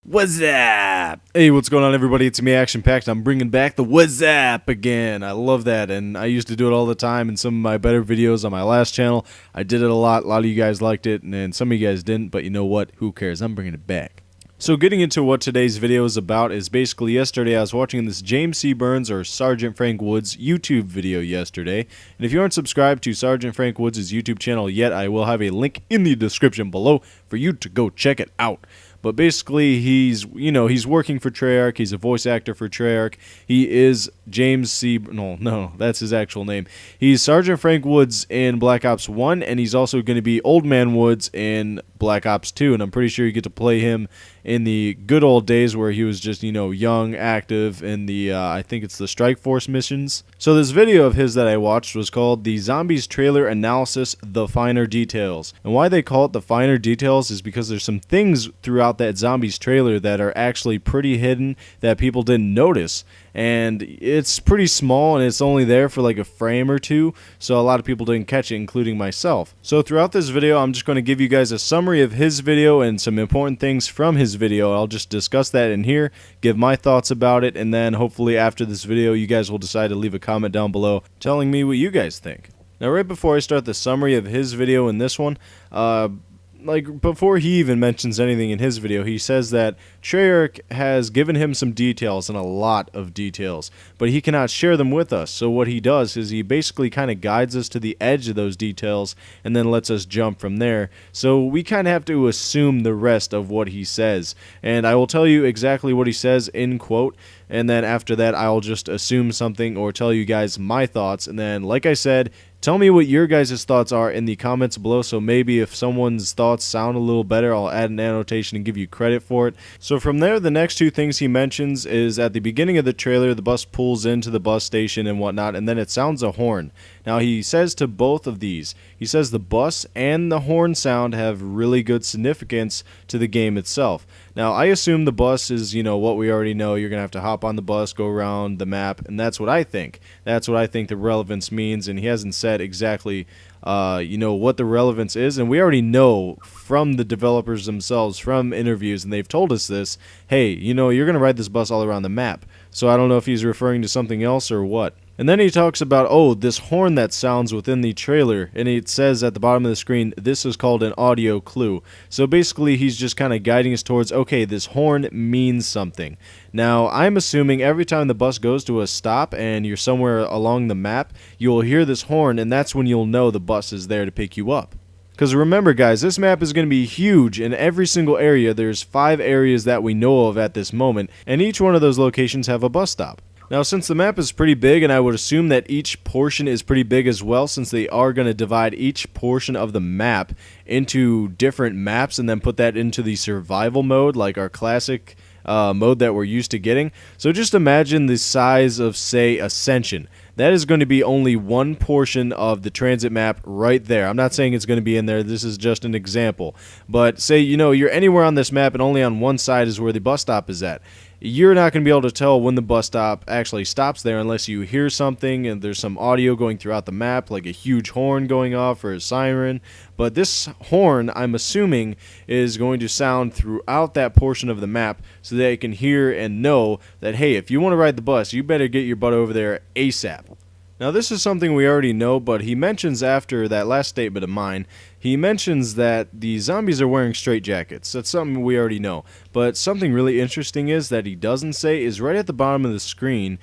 What's up? Hey, what's going on, everybody? It's me, Action Packed. I'm bringing back the What's Up again. I love that, and I used to do it all the time in some of my better videos on my last channel. I did it a lot. A lot of you guys liked it, and then some of you guys didn't, but you know what? Who cares? I'm bringing it back. So getting into what today's video is about is basically yesterday I was watching this James C. Burns or Sergeant Frank Woods YouTube video yesterday. And if you aren't subscribed to Sergeant Frank Woods' YouTube channel yet, I will have a link in the description below for you to go check it out. But basically, he's working for Treyarch. He's a voice actor for Treyarch. He is James C. No, that's his actual name. He's Sergeant Frank Woods in Black Ops 1, and he's also going to be Old Man Woods in Black Ops 2. And I'm pretty sure you get to play him in the good old days where he was just, young, active in the, I think it's the Strike Force missions. So this video of his that I watched was called The Zombies Trailer Analysis, The Finer Details. And why they call it The Finer Details is because there's some things throughout that Zombies trailer that are actually pretty hidden that people didn't notice. And it's pretty small, and it's only there for like a frame or two, so a lot of people didn't catch it, including myself. So throughout this video, I'm just going to give you guys a summary of his video and some important things from his video. I'll just discuss that in here, give my thoughts about it, and then hopefully after this video, you guys will decide to leave a comment down below telling me what you guys think. Now, right before I start the summary of his video in this one, before he even mentions anything in his video, he says that Treyarch has given him some details, and a lot of details, but he cannot share them with us. So what he does is he basically kind of guides us to the edge of those details and then lets us jump from there. So we kind of have to assume the rest of what he says. And I will tell you exactly what he says in quote, and then after that I'll just assume something or tell you guys my thoughts. And then, like I said, tell me what your guys' thoughts are in the comments below, so maybe if someone's thoughts sound a little better, I'll add an annotation and give you credit for it. So from there, the next two things he mentions is at the beginning of the trailer, the bus pulls into the bus station and whatnot, and then it sounds a horn. Now, he says to both of these, he says the bus and the horn sound have really good significance to the game itself. Now, I assume the bus is, what we already know. You're going to have to hop on the bus, go around the map, and that's what I think. That's what I think the relevance means, and he hasn't said exactly, what the relevance is. And we already know from the developers themselves, from interviews, and they've told us this, hey, you're going to ride this bus all around the map. So I don't know if he's referring to something else or what. And then he talks about, this horn that sounds within the trailer, and it says at the bottom of the screen, this is called an audio clue. So basically, he's just kind of guiding us towards, okay, this horn means something. Now, I'm assuming every time the bus goes to a stop and you're somewhere along the map, you'll hear this horn, and that's when you'll know the bus is there to pick you up. Because remember, guys, this map is going to be huge. In every single area, there's 5 areas that we know of at this moment, and each one of those locations have a bus stop. Now, since the map is pretty big, and I would assume that each portion is pretty big as well, since they are going to divide each portion of the map into different maps and then put that into the survival mode, like our classic mode that we're used to getting. So just imagine the size of, say, Ascension. That is going to be only one portion of the transit map right there. I'm not saying it's going to be in there. This is just an example. But say, you're anywhere on this map and only on one side is where the bus stop is at. You're not going to be able to tell when the bus stop actually stops there unless you hear something and there's some audio going throughout the map, like a huge horn going off or a siren. But this horn, I'm assuming, is going to sound throughout that portion of the map so that you can hear and know that, hey, if you want to ride the bus, you better get your butt over there ASAP. Now, this is something we already know, but he mentions after that last statement of mine, he mentions that the zombies are wearing straitjackets. That's something we already know. But something really interesting is that he doesn't say is right at the bottom of the screen.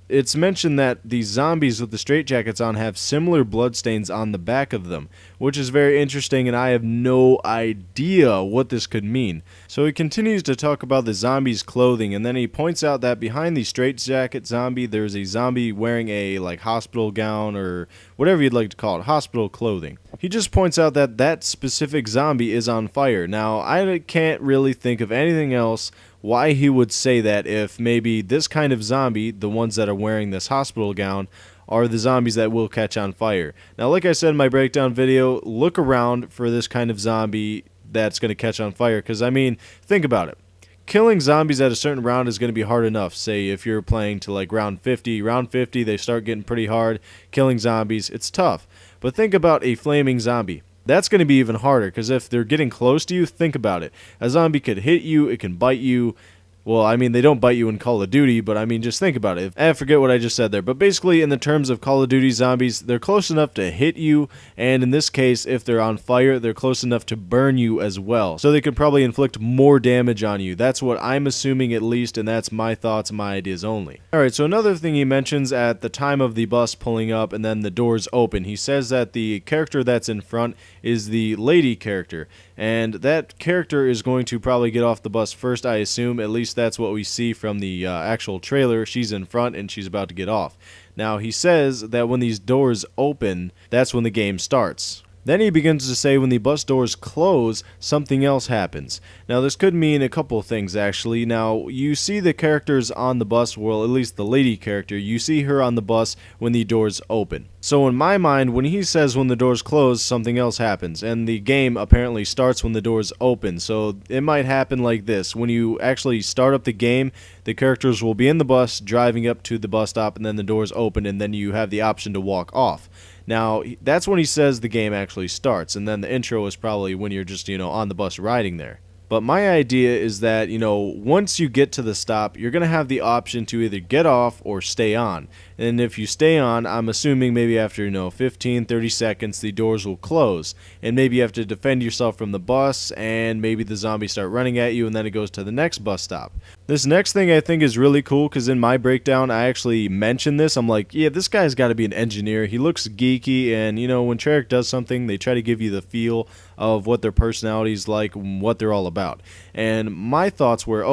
It's mentioned that the zombies with the straitjackets on have similar bloodstains on the back of them, which is very interesting, and I have no idea what this could mean. So he continues to talk about the zombies' clothing, and then he points out that behind the straitjacket zombie, there's a zombie wearing a hospital gown or whatever you'd like to call it, hospital clothing. He just points out that that specific zombie is on fire. Now, I can't really think of anything else why he would say that if maybe this kind of zombie, the ones that are wearing this hospital gown, are the zombies that will catch on fire. Now, like I said in my breakdown video, look around for this kind of zombie that's going to catch on fire, because, think about it. Killing zombies at a certain round is going to be hard enough. Say if you're playing to round 50. Round 50, they start getting pretty hard. Killing zombies, it's tough. But think about a flaming zombie. That's going to be even harder, because if they're getting close to you, think about it. A zombie could hit you, it can bite you. Well, I mean, they don't bite you in Call of Duty, but I mean, just think about it. I forget what I just said there. But basically, in the terms of Call of Duty zombies, they're close enough to hit you, and in this case, if they're on fire, they're close enough to burn you as well. So they could probably inflict more damage on you. That's what I'm assuming, at least, and that's my thoughts, my ideas only. Alright, so another thing he mentions at the time of the bus pulling up and then the doors open, he says that the character that's in front is the lady character, and that character is going to probably get off the bus first, I assume. At least that's what we see from the actual trailer. She's in front and she's about to get off. Now, he says that when these doors open, that's when the game starts. Then he begins to say when the bus doors close, something else happens. Now, this could mean a couple of things, actually. Now, you see the characters on the bus, well, at least the lady character, you see her on the bus when the doors open. So in my mind, when he says when the doors close, something else happens. And the game apparently starts when the doors open. So it might happen like this. When you actually start up the game, the characters will be in the bus, driving up to the bus stop, and then the doors open, and then you have the option to walk off. Now, that's when he says the game actually starts, and then the intro is probably when you're just, on the bus riding there. But my idea is that, once you get to the stop, you're going to have the option to either get off or stay on. And if you stay on, I'm assuming maybe after, 15, 30 seconds, the doors will close. And maybe you have to defend yourself from the bus, and maybe the zombies start running at you, and then it goes to the next bus stop. This next thing I think is really cool, because in my breakdown, I actually mentioned this. I'm like, yeah, this guy's got to be an engineer. He looks geeky, and, when Treyarch does something, they try to give you the feel of what their personality is like and what they're all about. And my thoughts were,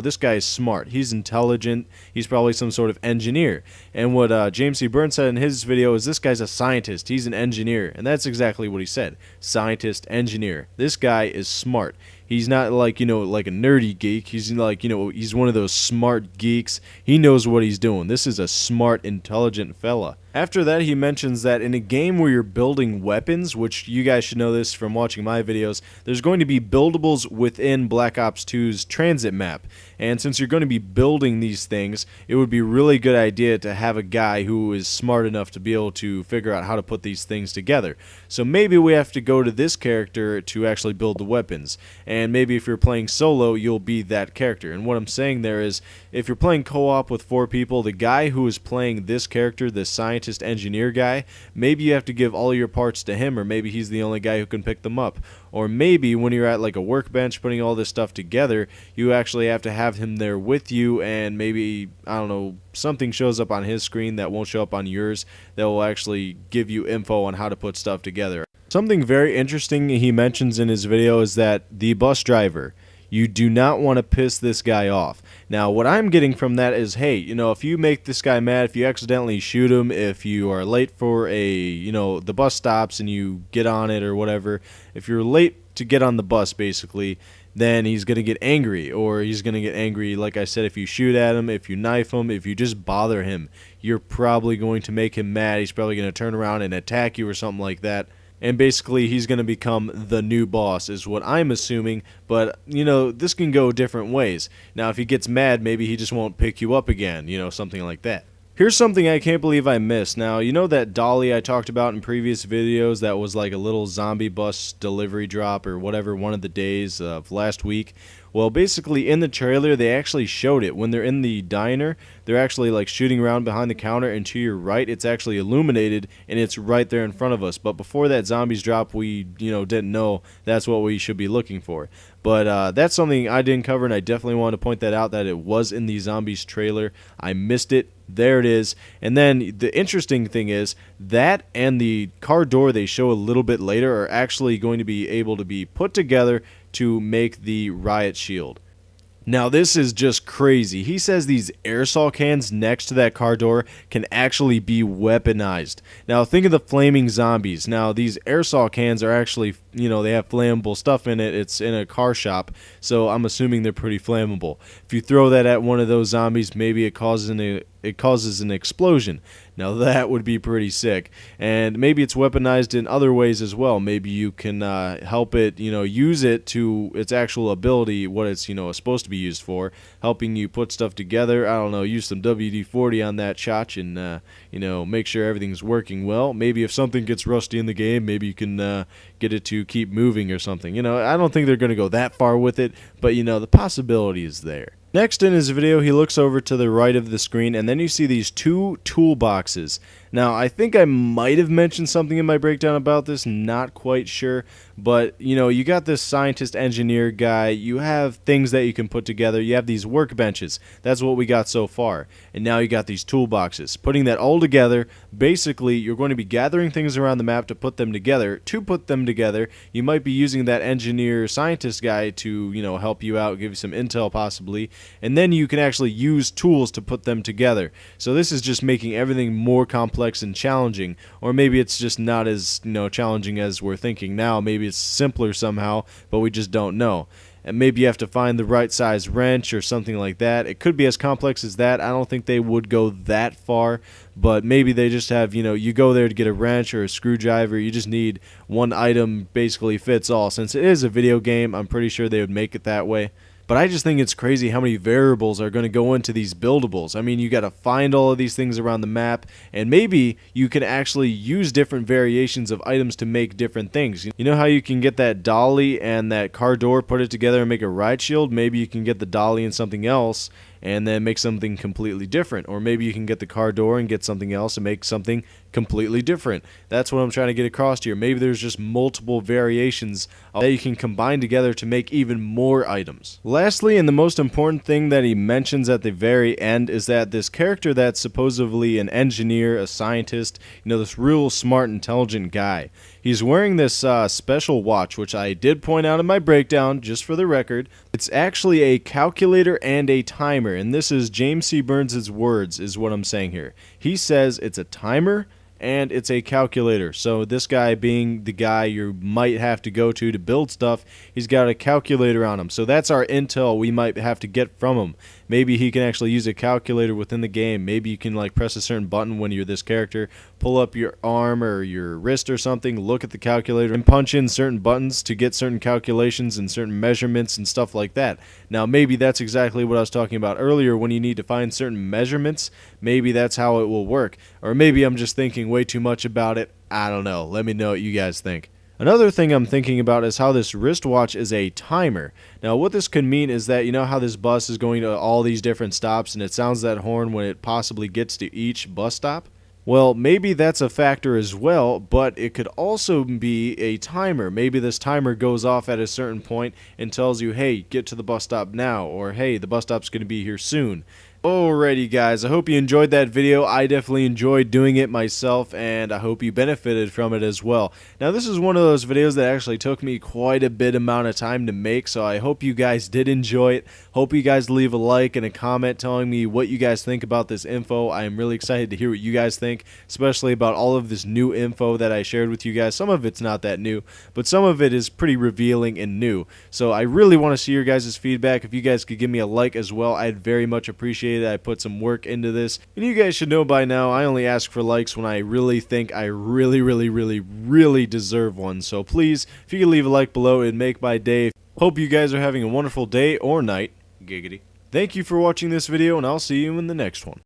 this guy is smart. He's intelligent. He's probably some sort of engineer. And what James C. Burns said in his video is this guy's a scientist. He's an engineer. And that's exactly what he said. Scientist, engineer. This guy is smart. He's not like, like a nerdy geek. He's like, he's one of those smart geeks. He knows what he's doing. This is a smart, intelligent fella. After that, he mentions that in a game where you're building weapons, which you guys should know this from watching my videos, there's going to be buildables within Black Ops 2's transit map. And since you're going to be building these things, it would be a really good idea to have a guy who is smart enough to be able to figure out how to put these things together. So maybe we have to go to this character to actually build the weapons. And maybe if you're playing solo, you'll be that character. And what I'm saying there is, if you're playing co-op with 4 people, the guy who is playing this character, this scientist engineer guy, maybe you have to give all your parts to him, or maybe he's the only guy who can pick them up. Or maybe when you're at like a workbench putting all this stuff together, you actually have to have him there with you, and maybe, I don't know, something shows up on his screen that won't show up on yours that will actually give you info on how to put stuff together. Something very interesting he mentions in his video is that the bus driver, you do not want to piss this guy off. Now, what I'm getting from that is, hey, if you make this guy mad, if you accidentally shoot him, if you are late for the bus stops and you get on it or whatever, if you're late to get on the bus, basically, then he's going to get angry. Or he's going to get angry, like I said, if you shoot at him, if you knife him, if you just bother him, you're probably going to make him mad. He's probably going to turn around and attack you or something like that. And basically, he's going to become the new boss, is what I'm assuming. But, this can go different ways. Now, if he gets mad, maybe he just won't pick you up again, something like that. Here's something I can't believe I missed. Now, that dolly I talked about in previous videos that was like a little zombie bus delivery drop or whatever one of the days of last week? Well, basically in the trailer they actually showed it. When they're in the diner, they're actually like shooting around behind the counter, and to your right it's actually illuminated and it's right there in front of us. But before that zombies drop, we didn't know that's what we should be looking for. But that's something I didn't cover, and I definitely want to point that out, that it was in the zombies trailer. I missed it. There it is. And then the interesting thing is that and the car door they show a little bit later are actually going to be able to be put together to make the riot shield. Now this is just crazy. He says these aerosol cans next to that car door can actually be weaponized. Now think of the flaming zombies. Now these aerosol cans are actually, they have flammable stuff in it. It's in a car shop, so I'm assuming they're pretty flammable. If you throw that at one of those zombies, maybe it causes an it causes an explosion. Now that would be pretty sick. And maybe it's weaponized in other ways as well. Maybe you can help it, use it to its actual ability, what it's, supposed to be used for, helping you put stuff together. I don't know, use some WD-40 on that shotch and, make sure everything's working well. Maybe if something gets rusty in the game, maybe you can get it to keep moving or something. I don't think they're going to go that far with it, but, the possibility is there. Next in his video, he looks over to the right of the screen, and then you see these two toolboxes. Now, I think I might have mentioned something in my breakdown about this, not quite sure, but, you got this scientist engineer guy, you have things that you can put together, you have these workbenches, that's what we got so far, and now you got these toolboxes. Putting that all together, basically, you're going to be gathering things around the map to put them together. To put them together, you might be using that engineer scientist guy to, help you out, give you some intel possibly, and then you can actually use tools to put them together. So this is just making everything more complex and challenging, or maybe it's just not as challenging as we're thinking now. Maybe it's simpler somehow, but we just don't know. And maybe you have to find the right size wrench or something like that. It could be as complex as that. I don't think they would go that far, but maybe they just have, you go there to get a wrench or a screwdriver. You just need one item, basically fits all. Since it is a video game, I'm pretty sure they would make it that way. But I just think it's crazy how many variables are going to go into these buildables. I mean, you got to find all of these things around the map, and maybe you can actually use different variations of items to make different things. You know how you can get that dolly and that car door, put it together and make a ride shield? Maybe you can get the dolly and something else and then make something completely different. Or maybe you can get the car door and get something else and make something completely different. That's what I'm trying to get across here. Maybe there's just multiple variations that you can combine together to make even more items. Lastly, and the most important thing that he mentions at the very end is that this character that's supposedly an engineer, a scientist, this real smart, intelligent guy, he's wearing this special watch, which I did point out in my breakdown, just for the record. It's actually a calculator and a timer, and this is James C. Burns' words, is what I'm saying here. He says it's a timer and it's a calculator. So this guy being the guy you might have to go to build stuff, he's got a calculator on him. So that's our intel we might have to get from him. Maybe he can actually use a calculator within the game. Maybe you can press a certain button when you're this character, pull up your arm or your wrist or something, look at the calculator and punch in certain buttons to get certain calculations and certain measurements and stuff like that. Now maybe that's exactly what I was talking about earlier when you need to find certain measurements. Maybe that's how it will work. Or maybe I'm just thinking way too much about it. I don't know. Let me know what you guys think. Another thing I'm thinking about is how this wristwatch is a timer. Now what this could mean is that how this bus is going to all these different stops and it sounds that horn when it possibly gets to each bus stop? Well, maybe that's a factor as well, but it could also be a timer. Maybe this timer goes off at a certain point and tells you, hey, get to the bus stop now, or hey, the bus stop's going to be here soon. Alrighty guys, I hope you enjoyed that video. I definitely enjoyed doing it myself, and I hope you benefited from it as well. Now this is one of those videos that actually took me quite a bit amount of time to make, so I hope you guys did enjoy it. Hope you guys leave a like and a comment telling me what you guys think about this info. I am really excited to hear what you guys think, especially about all of this new info that I shared with you guys. Some of it's not that new, but some of it is pretty revealing and new. So I really want to see your guys' feedback. If you guys could give me a like as well, I'd very much appreciate it. I put some work into this, and you guys should know by now I only ask for likes when I really think I really deserve one. So please, if you could leave a like below, it'd make my day. Hope you guys are having a wonderful day or night. Giggity. Thank you for watching this video, and I'll see you in the next one.